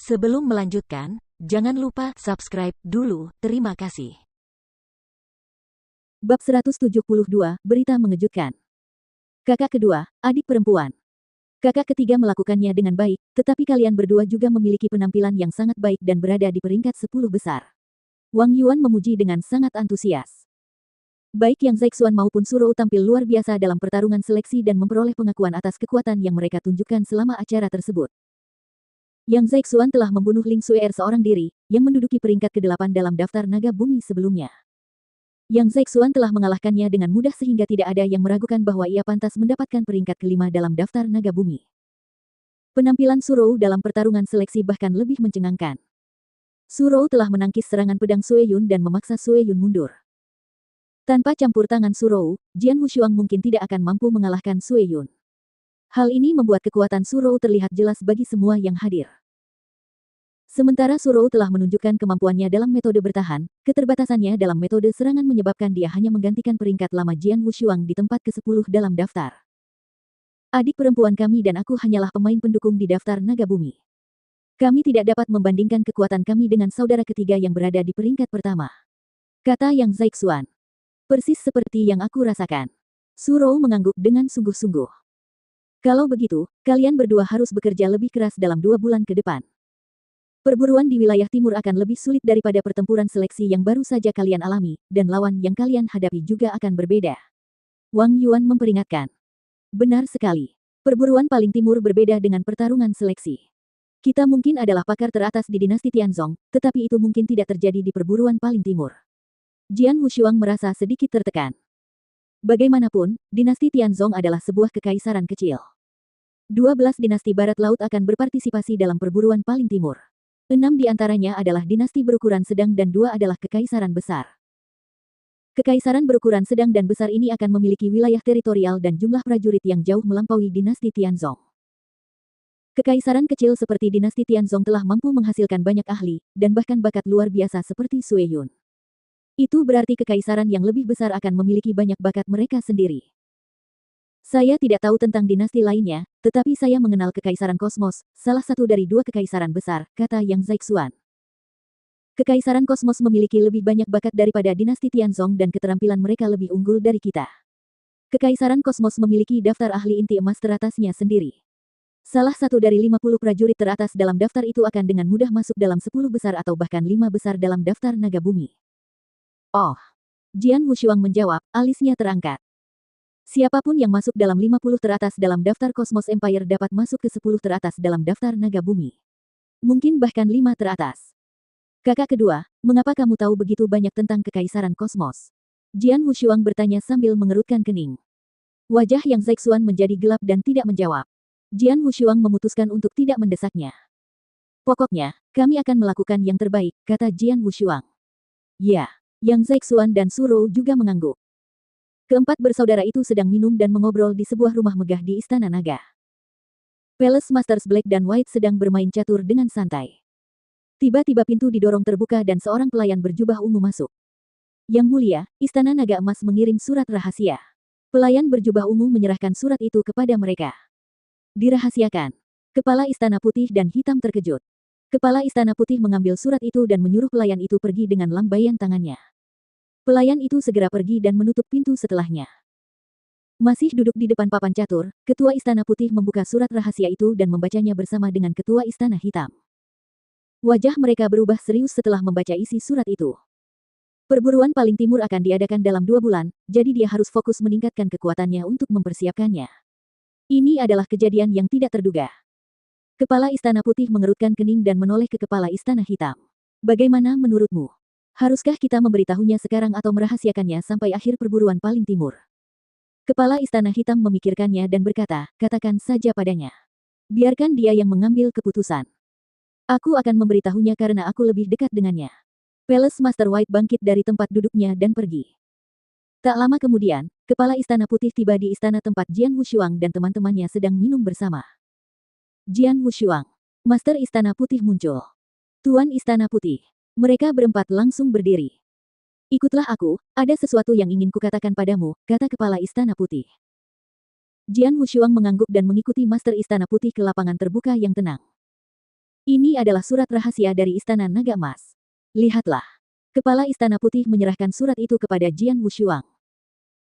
Sebelum melanjutkan, jangan lupa subscribe dulu, terima kasih. Bab 172, Berita Mengejutkan. Kakak kedua, adik perempuan. Kakak ketiga melakukannya dengan baik, tetapi kalian berdua juga memiliki penampilan yang sangat baik dan berada di peringkat 10 besar. Wang Yuan memuji dengan sangat antusias. Baik Yang Zhaixuan maupun Surou tampil luar biasa dalam pertarungan seleksi dan memperoleh pengakuan atas kekuatan yang mereka tunjukkan selama acara tersebut. Yang Zhaixuan telah membunuh Ling Xuer seorang diri, yang menduduki peringkat ke-8 dalam daftar naga bumi sebelumnya. Yang Zhaixuan telah mengalahkannya dengan mudah sehingga tidak ada yang meragukan bahwa ia pantas mendapatkan peringkat ke-5 dalam daftar naga bumi. Penampilan Surou dalam pertarungan seleksi bahkan lebih mencengangkan. Surou telah menangkis serangan pedang Sue Yun dan memaksa Sue Yun mundur. Tanpa campur tangan Surou, Jian Wushuang mungkin tidak akan mampu mengalahkan Sue Yun. Hal ini membuat kekuatan Surou terlihat jelas bagi semua yang hadir. Sementara Surou telah menunjukkan kemampuannya dalam metode bertahan, keterbatasannya dalam metode serangan menyebabkan dia hanya menggantikan peringkat lama Jian Wushuang di tempat ke-10 dalam daftar. Adik perempuan kami dan aku hanyalah pemain pendukung di daftar naga bumi. Kami tidak dapat membandingkan kekuatan kami dengan saudara ketiga yang berada di peringkat pertama. Kata Yang Zhaixuan. Persis seperti yang aku rasakan. Surou mengangguk dengan sungguh-sungguh. Kalau begitu, kalian berdua harus bekerja lebih keras dalam 2 bulan ke depan. Perburuan di wilayah timur akan lebih sulit daripada pertempuran seleksi yang baru saja kalian alami, dan lawan yang kalian hadapi juga akan berbeda. Wang Yuan memperingatkan. Benar sekali. Perburuan paling timur berbeda dengan pertarungan seleksi. Kita mungkin adalah pakar teratas di dinasti Tianzong, tetapi itu mungkin tidak terjadi di perburuan paling timur. Jian Wushuang merasa sedikit tertekan. Bagaimanapun, dinasti Tianzong adalah sebuah kekaisaran kecil. 12 dinasti barat laut akan berpartisipasi dalam perburuan paling timur. 6 di antaranya adalah dinasti berukuran sedang dan 2 adalah kekaisaran besar. Kekaisaran berukuran sedang dan besar ini akan memiliki wilayah teritorial dan jumlah prajurit yang jauh melampaui dinasti Tianzong. Kekaisaran kecil seperti dinasti Tianzong telah mampu menghasilkan banyak ahli, dan bahkan bakat luar biasa seperti Sue Yun. Itu berarti kekaisaran yang lebih besar akan memiliki banyak bakat mereka sendiri. Saya tidak tahu tentang dinasti lainnya, tetapi saya mengenal Kekaisaran Kosmos, salah satu dari 2 kekaisaran besar, kata Yang Zhaixuan. Kekaisaran Kosmos memiliki lebih banyak bakat daripada dinasti Tianzong dan keterampilan mereka lebih unggul dari kita. Kekaisaran Kosmos memiliki daftar ahli inti emas teratasnya sendiri. Salah satu dari 50 prajurit teratas dalam daftar itu akan dengan mudah masuk dalam 10 besar atau bahkan 5 besar dalam daftar naga bumi. Oh. Jian Wushuang menjawab, alisnya terangkat. Siapapun yang masuk dalam 50 teratas dalam daftar Cosmos Empire dapat masuk ke 10 teratas dalam daftar naga bumi. Mungkin bahkan 5 teratas. Kakak kedua, mengapa kamu tahu begitu banyak tentang Kekaisaran Kosmos? Jian Wushuang bertanya sambil mengerutkan kening. Wajah Yang Zhaixuan menjadi gelap dan tidak menjawab. Jian Wushuang memutuskan untuk tidak mendesaknya. Pokoknya, kami akan melakukan yang terbaik, kata Jian Wushuang. Ya. Yang Zhaixuan dan Surou juga mengangguk. Keempat bersaudara itu sedang minum dan mengobrol di sebuah rumah megah di Istana Naga. Palace Masters Black dan White sedang bermain catur dengan santai. Tiba-tiba pintu didorong terbuka dan seorang pelayan berjubah ungu masuk. Yang mulia, Istana Naga Emas mengirim surat rahasia. Pelayan berjubah ungu menyerahkan surat itu kepada mereka. Dirahasiakan. Kepala Istana Putih dan Hitam terkejut. Kepala Istana Putih mengambil surat itu dan menyuruh pelayan itu pergi dengan lambaian tangannya. Pelayan itu segera pergi dan menutup pintu setelahnya. Masih duduk di depan papan catur, Ketua Istana Putih membuka surat rahasia itu dan membacanya bersama dengan Ketua Istana Hitam. Wajah mereka berubah serius setelah membaca isi surat itu. Perburuan paling timur akan diadakan dalam 2 bulan, jadi dia harus fokus meningkatkan kekuatannya untuk mempersiapkannya. Ini adalah kejadian yang tidak terduga. Kepala Istana Putih mengerutkan kening dan menoleh ke Kepala Istana Hitam. Bagaimana menurutmu? Haruskah kita memberitahunya sekarang atau merahasiakannya sampai akhir perburuan paling timur? Kepala Istana Hitam memikirkannya dan berkata, katakan saja padanya. Biarkan dia yang mengambil keputusan. Aku akan memberitahunya karena aku lebih dekat dengannya. Palace Master White bangkit dari tempat duduknya dan pergi. Tak lama kemudian, Kepala Istana Putih tiba di istana tempat Jian Wushuang dan teman-temannya sedang minum bersama. Jian Wushuang, Master Istana Putih muncul. Tuan Istana Putih. Mereka berempat langsung berdiri. Ikutlah aku, ada sesuatu yang ingin kukatakan padamu, kata Kepala Istana Putih. Jian Wushuang mengangguk dan mengikuti Master Istana Putih ke lapangan terbuka yang tenang. Ini adalah surat rahasia dari Istana Naga Emas. Lihatlah. Kepala Istana Putih menyerahkan surat itu kepada Jian Wushuang.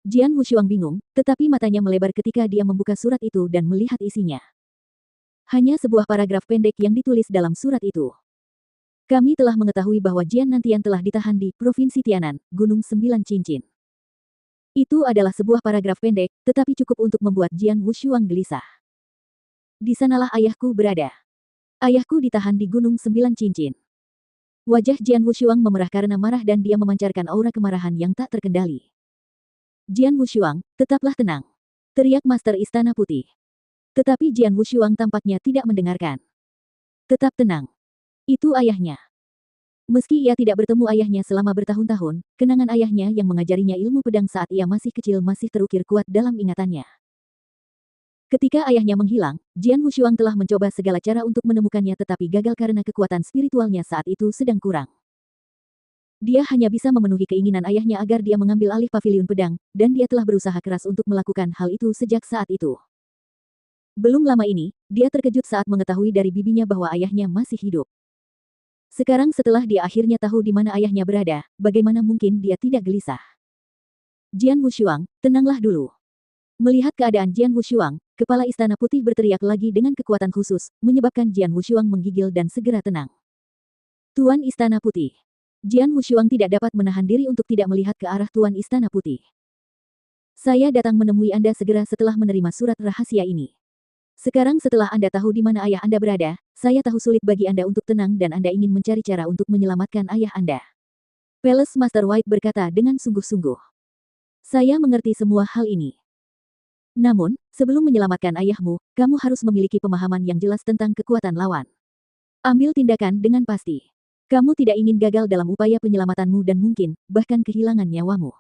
Jian Wushuang bingung, tetapi matanya melebar ketika dia membuka surat itu dan melihat isinya. Hanya sebuah paragraf pendek yang ditulis dalam surat itu. Kami telah mengetahui bahwa Jian Nantian telah ditahan di Provinsi Tianan, Gunung Sembilan Cincin. Itu adalah sebuah paragraf pendek, tetapi cukup untuk membuat Jian Wushuang gelisah. Di sanalah ayahku berada. Ayahku ditahan di Gunung Sembilan Cincin. Wajah Jian Wushuang memerah karena marah dan dia memancarkan aura kemarahan yang tak terkendali. Jian Wushuang, tetaplah tenang. Teriak Master Istana Putih. Tetapi Jian Wushuang tampaknya tidak mendengarkan. Tetap tenang. Itu ayahnya. Meski ia tidak bertemu ayahnya selama bertahun-tahun, kenangan ayahnya yang mengajarinya ilmu pedang saat ia masih kecil masih terukir kuat dalam ingatannya. Ketika ayahnya menghilang, Jian Wushuang telah mencoba segala cara untuk menemukannya tetapi gagal karena kekuatan spiritualnya saat itu sedang kurang. Dia hanya bisa memenuhi keinginan ayahnya agar dia mengambil alih paviliun pedang, dan dia telah berusaha keras untuk melakukan hal itu sejak saat itu. Belum lama ini, dia terkejut saat mengetahui dari bibinya bahwa ayahnya masih hidup. Sekarang setelah dia akhirnya tahu di mana ayahnya berada, bagaimana mungkin dia tidak gelisah? Jian Wushuang, tenanglah dulu. Melihat keadaan Jian Wushuang, Kepala Istana Putih berteriak lagi dengan kekuatan khusus, menyebabkan Jian Wushuang menggigil dan segera tenang. Tuan Istana Putih. Jian Wushuang tidak dapat menahan diri untuk tidak melihat ke arah Tuan Istana Putih. Saya datang menemui Anda segera setelah menerima surat rahasia ini. Sekarang setelah Anda tahu di mana ayah Anda berada, saya tahu sulit bagi Anda untuk tenang dan Anda ingin mencari cara untuk menyelamatkan ayah Anda. Palace Master White berkata dengan sungguh-sungguh. Saya mengerti semua hal ini. Namun, sebelum menyelamatkan ayahmu, kamu harus memiliki pemahaman yang jelas tentang kekuatan lawan. Ambil tindakan dengan pasti. Kamu tidak ingin gagal dalam upaya penyelamatanmu dan mungkin, bahkan kehilangan nyawamu.